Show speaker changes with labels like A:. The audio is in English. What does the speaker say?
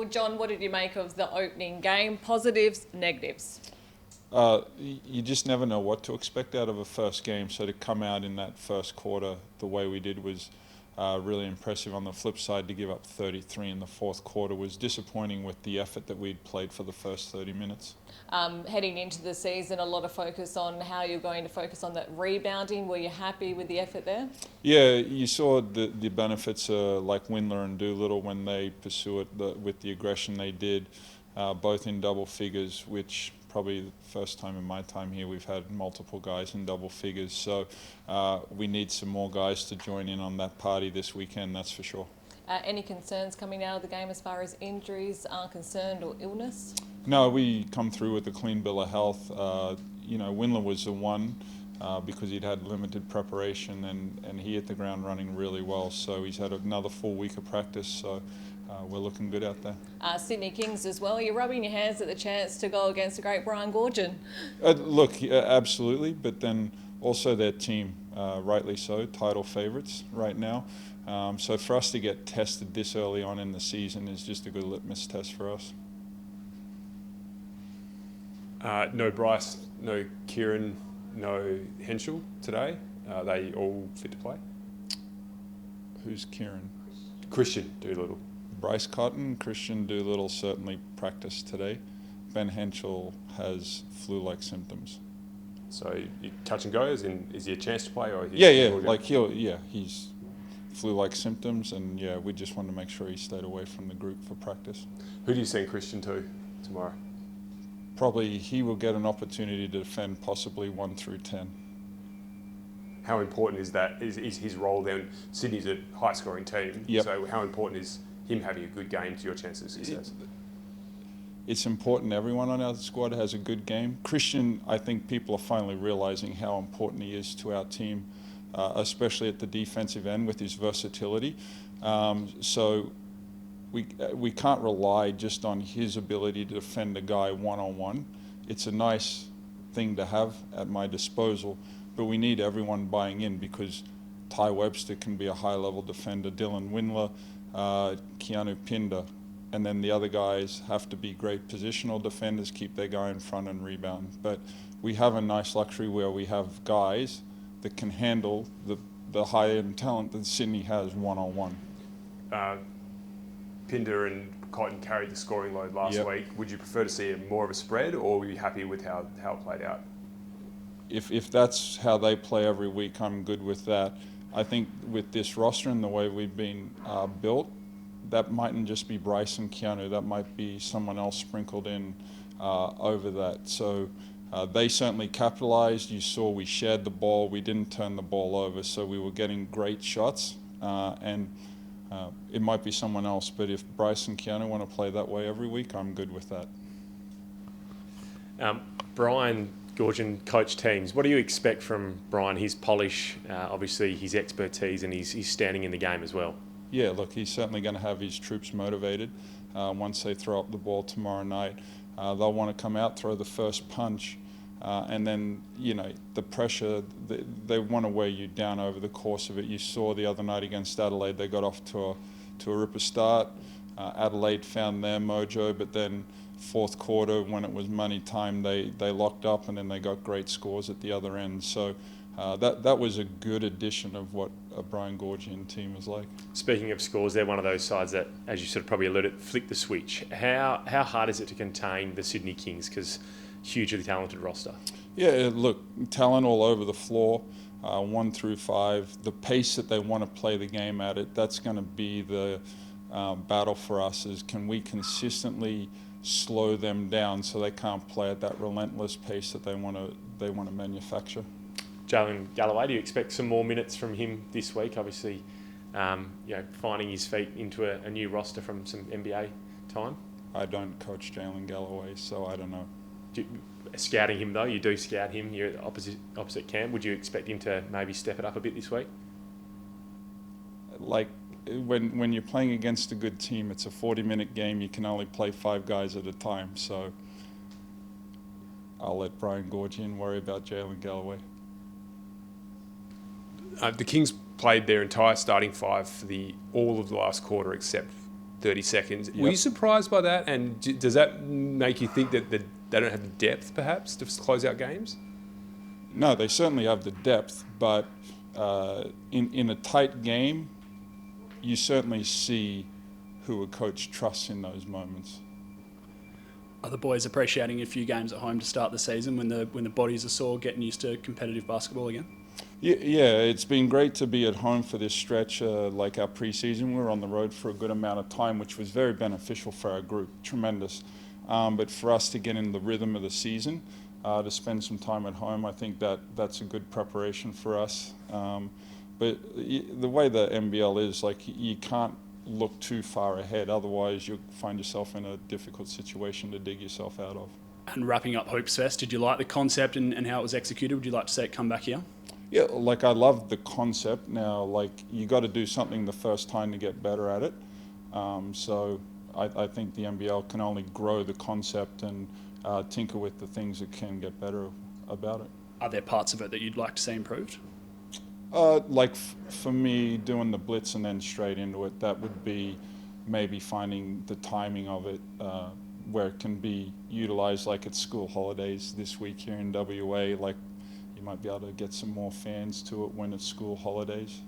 A: Well, John, what did you make of the opening game? Positives, negatives?
B: You just never know what to expect out of a first game. So to come out in that first quarter the way we did was really impressive. On the flip side, to give up 33 in the fourth quarter was disappointing with the effort that we'd played for the first 30 minutes.
A: Heading into the season, a lot of focus on how you're going to focus on that rebounding. Were you happy with the effort there?
B: Yeah, you saw the benefits like Windler and Doolittle when they pursue it with the aggression they did, both in double figures, which probably the first time in my time here we've had multiple guys in double figures. So we need some more guys to join in on that party this weekend, that's for sure.
A: Any concerns coming out of the game as far as injuries are concerned or illness?
B: No, we come through with a clean bill of health. Windler was the one because he'd had limited preparation and he hit the ground running really well. So he's had another full week of practice. So we're looking good out there.
A: Sydney Kings as well. You're rubbing your hands at the chance to go against the great Brian Goorjian.
B: Absolutely. But then also their team, rightly so, title favourites right now. So for us to get tested this early on in the season is just a good litmus test for us.
C: No Bryce, no Kieran, no Henschel today. Are they all fit to play?
B: Who's Kieran?
C: Christian Doolittle.
B: Bryce Cotton, Christian Doolittle certainly practiced today. Ben Henschel has flu-like symptoms.
C: So you touch and go, is he a chance to play? Or
B: He's flu-like symptoms, and we just wanted to make sure he stayed away from the group for practice.
C: Who do you send Christian to tomorrow?
B: Probably he will get an opportunity to defend possibly 1 through 10.
C: How important is that? Is his role then? Sydney's a high-scoring team,
B: Yep.
C: So how important is him having a good game to your chances of success?
B: It's important everyone on our squad has a good game. Christian, I think people are finally realising how important he is to our team, especially at the defensive end with his versatility. So we can't rely just on his ability to defend a guy one-on-one. It's a nice thing to have at my disposal, but we need everyone buying in because Ty Webster can be a high-level defender, Dylan Windler, Keanu Pinder, and then the other guys have to be great positional defenders, keep their guy in front and rebound. But we have a nice luxury where we have guys that can handle the high-end talent that Sydney has one-on-one.
C: Pinder and Cotton carried the scoring load last week. Would you prefer to see more of a spread, or were you happy with how it played out?
B: If that's how they play every week, I'm good with that. I think with this roster and the way we've been built, that mightn't just be Bryce and Keanu. That might be someone else sprinkled in over that. So they certainly capitalized. You saw we shared the ball. We didn't turn the ball over, so we were getting great shots. It might be someone else, but if Bryce and Keanu want to play that way every week, I'm good with that.
D: Brian Goorjian coached teams. What do you expect from Brian? His polish, obviously his expertise, and his standing in the game as well.
B: Yeah, look, he's certainly going to have his troops motivated once they throw up the ball tomorrow night. They'll want to come out, throw the first punch, and then, the pressure, they want to wear you down over the course of it. You saw the other night against Adelaide, they got off to a ripper start. Adelaide found their mojo, but then fourth quarter, when it was money time, they locked up and then they got great scores at the other end. So that was a good addition of what a Brian Goorjian team is like.
D: Speaking of scores, they're one of those sides that, as you sort of probably alluded, flick the switch. How hard is it to contain the Sydney Kings? Because hugely talented roster. Yeah,
B: look, talent all over the floor, 1 through 5. The pace that they want to play the game at it, that's going to be the battle for us, is can we consistently slow them down so they can't play at that relentless pace that they want to manufacture.
D: Jalen Galloway, do you expect some more minutes from him this week? Obviously, finding his feet into a new roster from some NBA time.
B: I don't coach Jalen Galloway, so I don't know.
D: Scouting him though, you do scout him. You're at opposite camp. Would you expect him to maybe step it up a bit this week?
B: Like when you're playing against a good team, it's a 40-minute game. You can only play 5 guys at a time. So I'll let Brian Goorjian worry about Jalen Galloway.
C: The Kings played their entire starting 5 for all of the last quarter except 30 seconds.
B: Yep.
C: Were you surprised by that? And does that make you think that they don't have the depth, perhaps, to close out games?
B: No, they certainly have the depth, but in a tight game, you certainly see who a coach trusts in those moments.
E: Are the boys appreciating a few games at home to start the season when the bodies are sore, getting used to competitive basketball again?
B: Yeah, it's been great to be at home for this stretch, like our preseason. We were on the road for a good amount of time, which was very beneficial for our group, tremendous. But for us to get in the rhythm of the season, to spend some time at home, I think that's a good preparation for us. But the way the NBL is, like, you can't look too far ahead, otherwise you'll find yourself in a difficult situation to dig yourself out of.
E: And wrapping up Hoops Fest, did you like the concept and how it was executed? Would you like to see it come back here?
B: Yeah, like, I love the concept. Now, like, you got to do something the first time to get better at it. So I think the NBL can only grow the concept and tinker with the things that can get better about it.
E: Are there parts of it that you'd like to see improved?
B: Like for me, doing the blitz and then straight into it, that would be maybe finding the timing of it where it can be utilized, like at school holidays this week here in WA. Like, you might be able to get some more fans to it when it's school holidays.